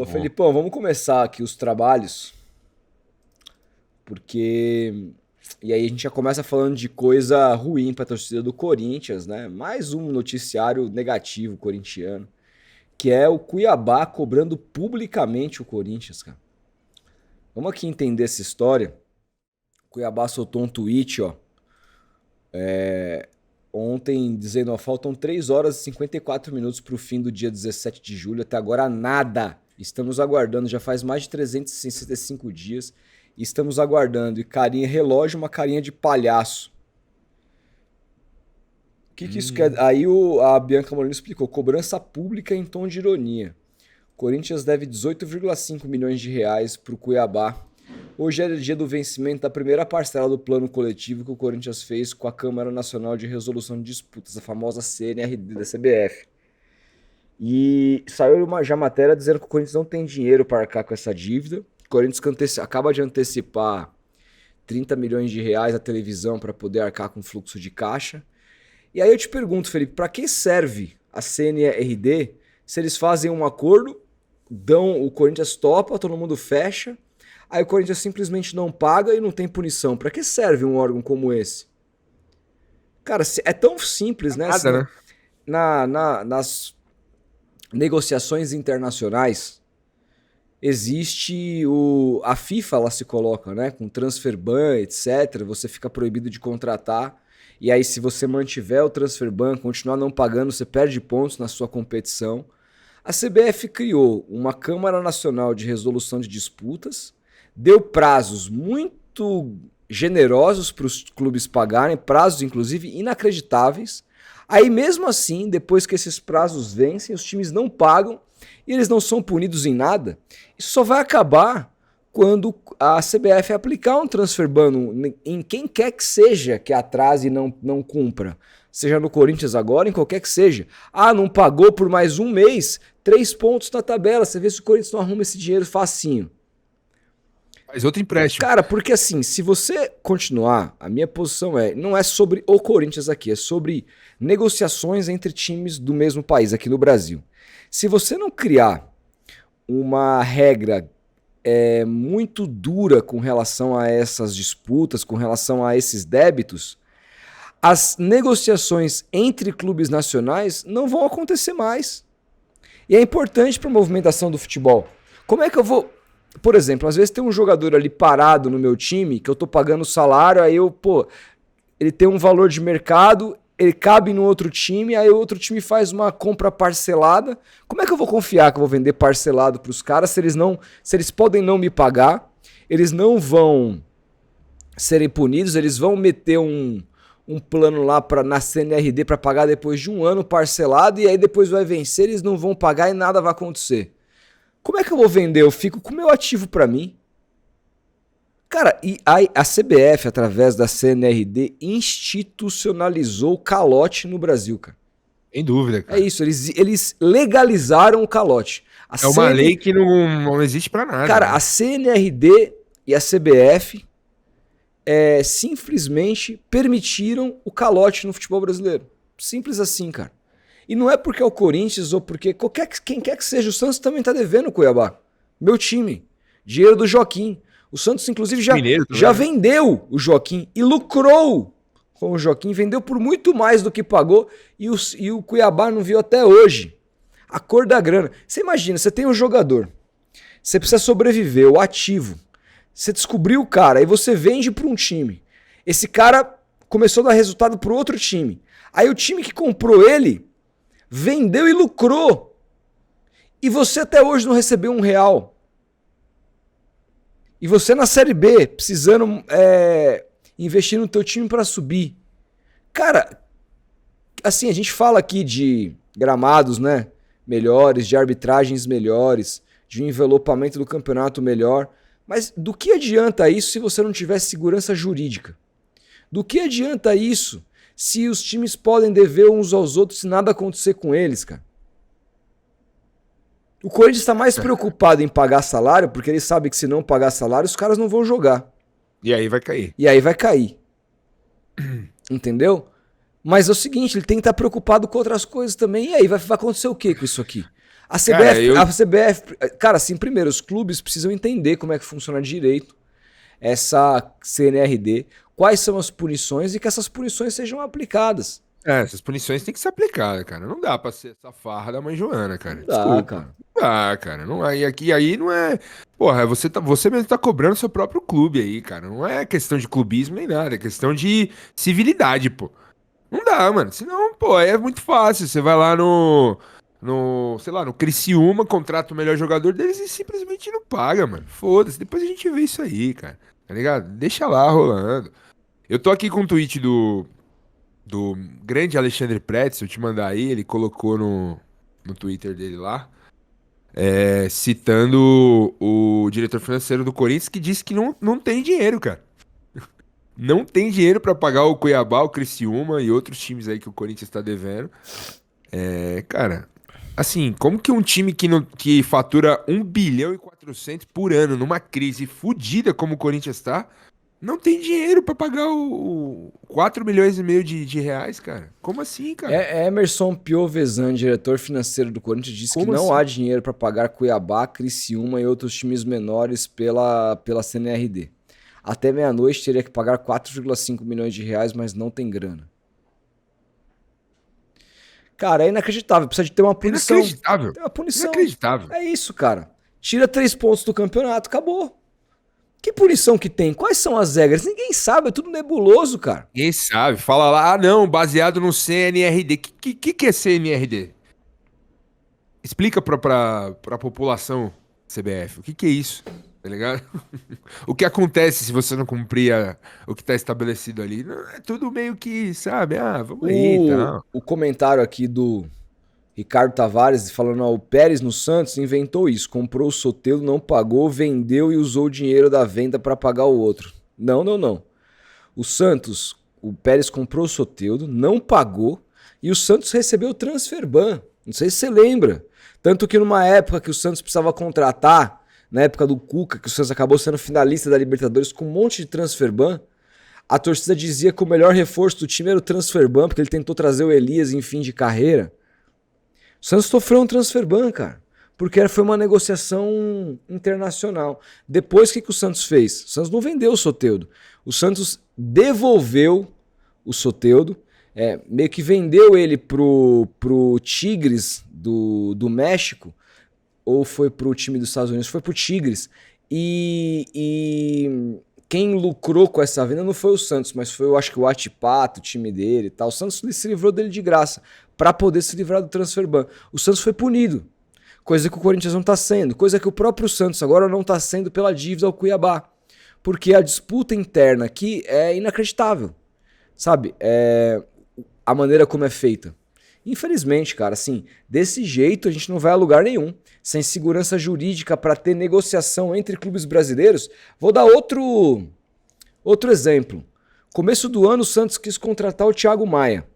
Ô, Felipão, vamos começar aqui os trabalhos, porque. E aí a gente já começa falando de coisa ruim pra torcida do Corinthians, né? Mais um noticiário negativo corintiano, que é o Cuiabá cobrando publicamente o Corinthians, cara. Vamos aqui entender essa história. O Cuiabá soltou um tweet, ó, ontem dizendo, ó, faltam 3 horas e 54 minutos pro fim do dia 17 de julho, até agora nada. Estamos aguardando, já faz mais de 365 dias e estamos aguardando. E carinha relógio, uma carinha de palhaço. O que isso quer? Aí a Bianca Molino explicou, cobrança pública em tom de ironia. Corinthians deve 18,5 milhões de reais pro Cuiabá. Hoje é dia do vencimento da primeira parcela do plano coletivo que o Corinthians fez com a Câmara Nacional de Resolução de Disputas, a famosa CNRD da CBF. E saiu já matéria dizendo que o Corinthians não tem dinheiro para arcar com essa dívida. O Corinthians acaba de antecipar 30 milhões de reais à televisão para poder arcar com fluxo de caixa. E aí eu te pergunto, Felipe, para que serve a CNRD se eles fazem um acordo, o Corinthians topa, todo mundo fecha, aí o Corinthians simplesmente não paga e não tem punição? Para que serve um órgão como esse? Cara, é tão simples, né? Nada, né? Nas negociações internacionais, existe a FIFA, ela se coloca, né, com transfer ban, etc. Você fica proibido de contratar. E aí, se você mantiver o transfer ban, continuar não pagando, você perde pontos na sua competição. A CBF criou uma Câmara Nacional de Resolução de Disputas, deu prazos muito generosos para os clubes pagarem, prazos inclusive inacreditáveis. Aí mesmo assim, depois que esses prazos vencem, os times não pagam e eles não são punidos em nada. Isso só vai acabar quando a CBF aplicar um transfer ban em quem quer que seja que atrase e não cumpra. Seja no Corinthians agora, em qualquer que seja. Ah, não pagou por mais um mês, 3 pontos na tabela. Você vê se o Corinthians não arruma esse dinheiro facinho. Faz outro empréstimo. Cara, porque assim, se você continuar, a minha posição não é sobre o Corinthians aqui, é sobre negociações entre times do mesmo país aqui no Brasil. Se você não criar uma regra muito dura com relação a essas disputas, com relação a esses débitos, as negociações entre clubes nacionais não vão acontecer mais. E é importante para a movimentação do futebol. Como é que eu vou... Por exemplo, às vezes tem um jogador ali parado no meu time, que eu tô pagando salário, aí ele tem um valor de mercado, ele cabe no outro time, aí o outro time faz uma compra parcelada. Como é que eu vou confiar que eu vou vender parcelado pros caras se eles podem não me pagar, eles não vão serem punidos, eles vão meter um plano lá na CNRD para pagar depois de um ano parcelado, e aí depois vai vencer, eles não vão pagar e nada vai acontecer. Como é que eu vou vender? Eu fico com o meu ativo para mim. Cara, e a CBF, através da CNRD, institucionalizou o calote no Brasil, cara. Sem dúvida, cara. É isso, eles legalizaram o calote. Uma lei que não existe para nada. Cara, né? A CNRD e a CBF simplesmente permitiram o calote no futebol brasileiro. Simples assim, cara. E não é porque é o Corinthians ou porque quem quer que seja, o Santos também tá devendo o Cuiabá. Meu time. Dinheiro do Joaquim. O Santos, inclusive, já vendeu o Joaquim e lucrou com o Joaquim. Vendeu por muito mais do que pagou e o Cuiabá não viu até hoje a cor da grana. Você imagina, você tem um jogador, você precisa sobreviver, o ativo. Você descobriu o cara, aí você vende para um time. Esse cara começou a dar resultado para outro time. Aí o time que comprou ele vendeu e lucrou. E você até hoje não recebeu R$1. E você na Série B, precisando investir no teu time para subir. Cara, assim, a gente fala aqui de gramados, né, melhores, de arbitragens melhores, de um envelopamento do campeonato melhor. Mas do que adianta isso se você não tiver segurança jurídica? Do que adianta isso se os times podem dever uns aos outros se nada acontecer com eles, cara? O Corinthians está mais preocupado em pagar salário, porque ele sabe que se não pagar salário, os caras não vão jogar. E aí vai cair. Entendeu? Mas é o seguinte, ele tem que estar preocupado com outras coisas também. E aí, vai acontecer o que com isso aqui? A CBF, cara, assim, primeiro, os clubes precisam entender como é que funciona direito essa CNRD, quais são as punições e que essas punições sejam aplicadas. Essas punições têm que ser aplicadas, cara. Não dá pra ser essa farra da mãe Joana, cara. Não dá, Desculpa. cara. Não dá, cara. Não, aí não é. Porra, você mesmo tá cobrando seu próprio clube aí, cara. Não é questão de clubismo nem nada. É questão de civilidade, pô. Não dá, mano. Senão, pô, é muito fácil. Você vai lá sei lá, no Criciúma, contrata o melhor jogador deles e simplesmente não paga, mano. Foda-se. Depois a gente vê isso aí, cara. Tá ligado? Deixa lá rolando. Eu tô aqui com um tweet do grande Alexandre Pretz, eu te mandar aí, ele colocou no Twitter dele lá, citando o diretor financeiro do Corinthians, que disse que não tem dinheiro, cara. Não tem dinheiro pra pagar o Cuiabá, o Criciúma e outros times aí que o Corinthians tá devendo. Cara, assim, como que um time que fatura 1 bilhão e 400 por ano numa crise fodida como o Corinthians tá, não tem dinheiro pra pagar o 4 milhões e meio de reais, cara? Como assim, cara? Emerson Piovesan, diretor financeiro do Corinthians, disse que não há dinheiro para pagar Cuiabá, Criciúma e outros times menores pela CNRD. Até meia-noite teria que pagar 4,5 milhões de reais, mas não tem grana. Cara, é inacreditável. Precisa de ter uma punição. Inacreditável. Tem uma punição. Inacreditável. É isso, cara. Tira 3 pontos do campeonato, acabou. Que punição que tem? Quais são as regras? Ninguém sabe, é tudo nebuloso, cara. Ninguém sabe. Fala lá, não, baseado no CNRD. Que é CNRD? Explica pra população CBF. O que é isso? Tá ligado? O que acontece se você não cumprir o que tá estabelecido ali? Não, é tudo meio que, sabe? Vamos aí, tal. O comentário aqui do Ricardo Tavares falando, o Pérez no Santos inventou isso, comprou o Soteldo, não pagou, vendeu e usou o dinheiro da venda para pagar o outro. Não. O Santos, o Pérez comprou o Soteldo, não pagou e o Santos recebeu o transferban. Não sei se você lembra. Tanto que numa época que o Santos precisava contratar, na época do Cuca, que o Santos acabou sendo finalista da Libertadores com um monte de transferban, a torcida dizia que o melhor reforço do time era o transferban, porque ele tentou trazer o Elias em fim de carreira. O Santos sofreu um transferban, cara, porque foi uma negociação internacional. Depois, o que o Santos fez? O Santos não vendeu o Soteldo. O Santos devolveu o Soteldo, meio que vendeu ele pro Tigres do México, ou foi pro time dos Estados Unidos, foi pro Tigres. E quem lucrou com essa venda não foi o Santos, mas foi, eu acho que o Atipato, o time dele e tal. O Santos se livrou dele de graça para poder se livrar do transferban. O Santos foi punido, coisa que o Corinthians não está sendo, coisa que o próprio Santos agora não está sendo pela dívida ao Cuiabá, porque a disputa interna aqui é inacreditável, sabe? A maneira como é feita. Infelizmente, cara, assim, desse jeito a gente não vai a lugar nenhum, sem segurança jurídica para ter negociação entre clubes brasileiros. Vou dar outro exemplo. Começo do ano o Santos quis contratar o Thiago Maia,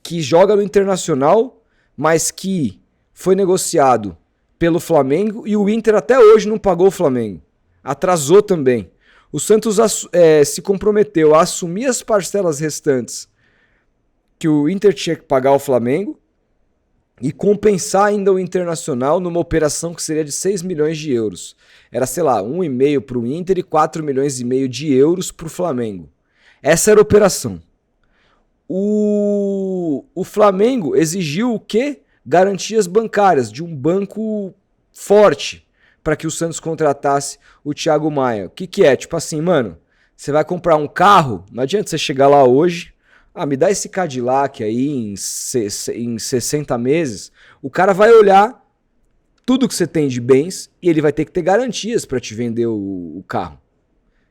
que joga no Internacional, mas que foi negociado pelo Flamengo e o Inter até hoje não pagou o Flamengo. Atrasou também. O Santos se comprometeu a assumir as parcelas restantes que o Inter tinha que pagar ao Flamengo e compensar ainda o Internacional numa operação que seria de 6 milhões de euros. Era, sei lá, 1,5 para o Inter e 4 milhões e meio de euros para o Flamengo. Essa era a operação. O Flamengo exigiu o quê? Garantias bancárias de um banco forte para que o Santos contratasse o Thiago Maia. O que é? Tipo assim, mano, você vai comprar um carro, não adianta você chegar lá hoje, me dá esse Cadillac aí em 60 meses, o cara vai olhar tudo que você tem de bens e ele vai ter que ter garantias para te vender o carro.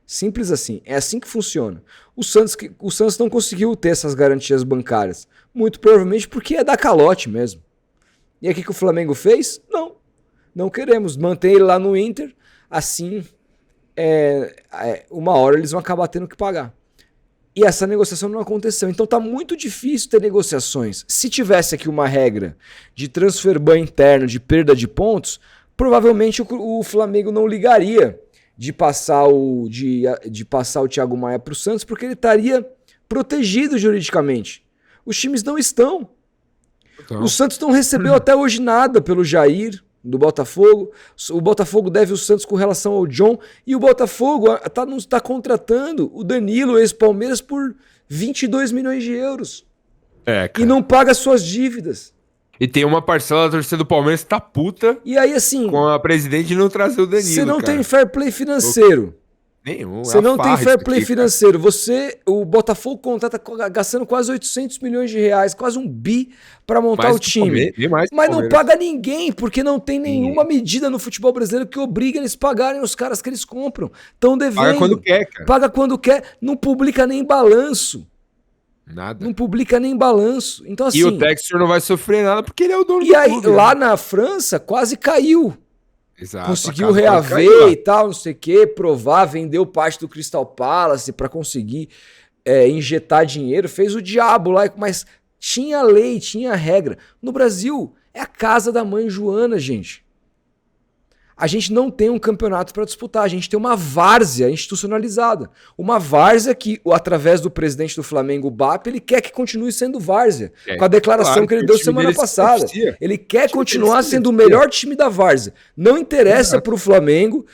Simples assim, é assim que funciona. O Santos não conseguiu ter essas garantias bancárias, muito provavelmente porque é da calote mesmo. E aí o que o Flamengo fez? Não queremos, manter ele lá no Inter, assim, uma hora eles vão acabar tendo que pagar. E essa negociação não aconteceu. Então tá muito difícil ter negociações. Se tivesse aqui uma regra de transferban interno, de perda de pontos, provavelmente o Flamengo não ligaria de passar o Thiago Maia para o Santos, porque ele estaria protegido juridicamente. Os times não estão. Então, O Santos não recebeu até hoje nada pelo Jair, do Botafogo. O Botafogo deve o Santos com relação ao John. E o Botafogo tá contratando o Danilo, ex-Palmeiras, por 22 milhões de euros. cara. E não paga suas dívidas. E tem uma parcela da torcida do Palmeiras que tá puta E aí, assim, com a presidente de não trazer o Danilo, você não cara. tem fair play financeiro. Nenhum. Você não tem farra fair isso play aqui, cara. financeiro. O Botafogo contrata gastando quase 800 milhões de reais, quase 1 bi para montar Mais o que o time. Palmeiras, bem mais que o Mas não Palmeiras. paga ninguém, porque não tem nenhuma medida no futebol brasileiro que obriga eles a pagarem os caras que eles compram. Estão devendo. Paga quando quer, cara. Paga quando quer. Não publica nem balanço. Nada. Não publica nem balanço. Então, assim. E o Textor não vai sofrer nada porque ele é o dono E do aí, clube. lá né? na França, quase caiu. Exato, Conseguiu a casa pode cair reaver lá. e tal, não sei o que, provar, vendeu parte do Crystal Palace para conseguir injetar dinheiro, fez o diabo lá, mas tinha lei, tinha regra. No Brasil, é a casa da mãe Joana, gente. A gente não tem um campeonato para disputar, a gente tem uma várzea institucionalizada. Uma várzea que, através do presidente do Flamengo, o BAP, ele quer que continue sendo várzea. Com a declaração claro, que ele o deu time semana dele se passada. beneficia. Ele quer time continuar dele se sendo o beneficia. melhor time da várzea. Não interessa para o Flamengo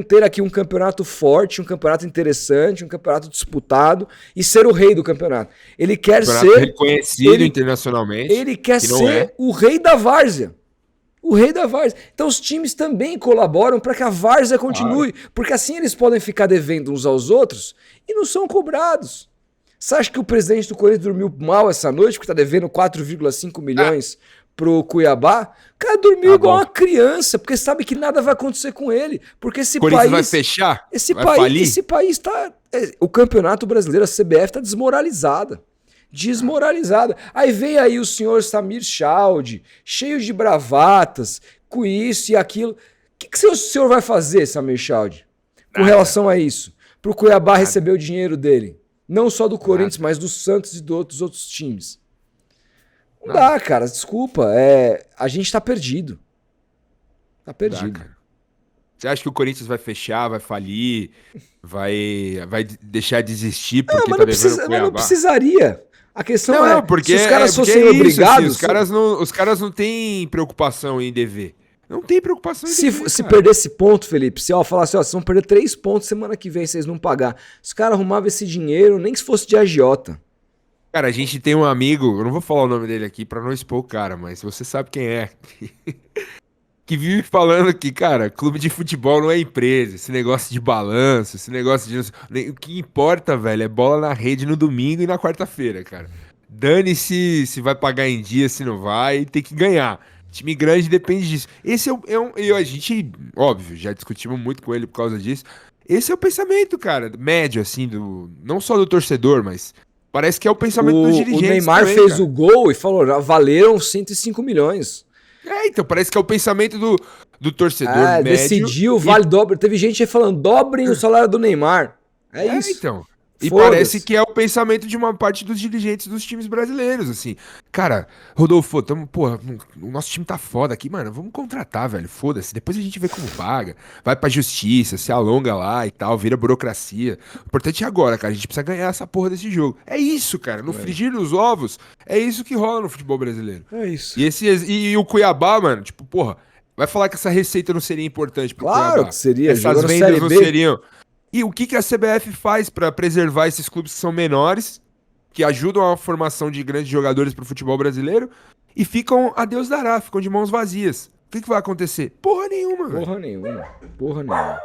ter aqui um campeonato forte, um campeonato interessante, um campeonato disputado e ser o rei do campeonato. Ele quer ser reconhecido internacionalmente. Ele quer que não ser o rei da várzea. O rei da várzea. Então os times também colaboram para que a várzea continue, porque assim eles podem ficar devendo uns aos outros e não são cobrados. Você acha que o presidente do Corinthians dormiu mal essa noite porque tá devendo 4,5 milhões pro Cuiabá? O cara dormiu igual uma criança, porque sabe que nada vai acontecer com ele, porque esse Corinthians país vai fechar? Vai falir? Esse país tá o Campeonato Brasileiro, a CBF tá desmoralizada. Aí vem aí o senhor Samir Chaldi, cheio de bravatas, com isso e aquilo. O que o senhor vai fazer, Samir Chaldi, com relação a isso? Pro Cuiabá receber o dinheiro dele. Não só do Corinthians, mas do Santos e dos outros times. Não dá, cara, desculpa. A gente tá perdido. Tá perdido. Você acha que o Corinthians vai fechar, vai falir, vai deixar de existir porque mas não precisaria. A questão porque se os caras fossem é isso, obrigados... Assim, os caras não têm preocupação em dever. Não tem preocupação em dever, Se perder esse ponto, Felipe, se falar assim, vocês vão perder 3 pontos semana que vem, vocês não pagar. Os caras arrumavam esse dinheiro, nem que se fosse de agiota. Cara, a gente tem um amigo, eu não vou falar o nome dele aqui pra não expor o cara, mas você sabe quem é. Que vive falando que, cara, clube de futebol não é empresa, esse negócio de balanço, esse negócio de... O que importa, velho, é bola na rede no domingo e na quarta-feira, cara. Dane-se se vai pagar em dia, se não vai, tem que ganhar. Time grande depende disso. Esse a gente, óbvio, já discutimos muito com ele por causa disso. Esse é o pensamento, cara, médio, assim, não só do torcedor, mas parece que é o pensamento dos dirigentes. O Neymar também, fez o gol e falou, já valeram 105 milhões. Então parece que é o pensamento do torcedor médio. Decidiu, vale dobra. Teve gente aí falando, dobrem o salário do Neymar. É isso. Então. E parece que é o pensamento de uma parte dos dirigentes dos times brasileiros, assim. Cara, Rodolfo, o nosso time tá foda aqui, mano, vamos contratar, velho, foda-se. Depois a gente vê como paga, vai pra justiça, se alonga lá e tal, vira burocracia. O importante é agora, cara, a gente precisa ganhar essa porra desse jogo. É isso, cara, no frigir dos ovos, é isso que rola no futebol brasileiro. É isso. E o Cuiabá, mano, tipo, porra, vai falar que essa receita não seria importante pro Cuiabá. Claro que seria. Essas vendas não seriam... E o que a CBF faz para preservar esses clubes que são menores, que ajudam a formação de grandes jogadores pro futebol brasileiro, e ficam, a Deus dará, ficam de mãos vazias. O que vai acontecer? Porra nenhuma, velho. Porra nenhuma.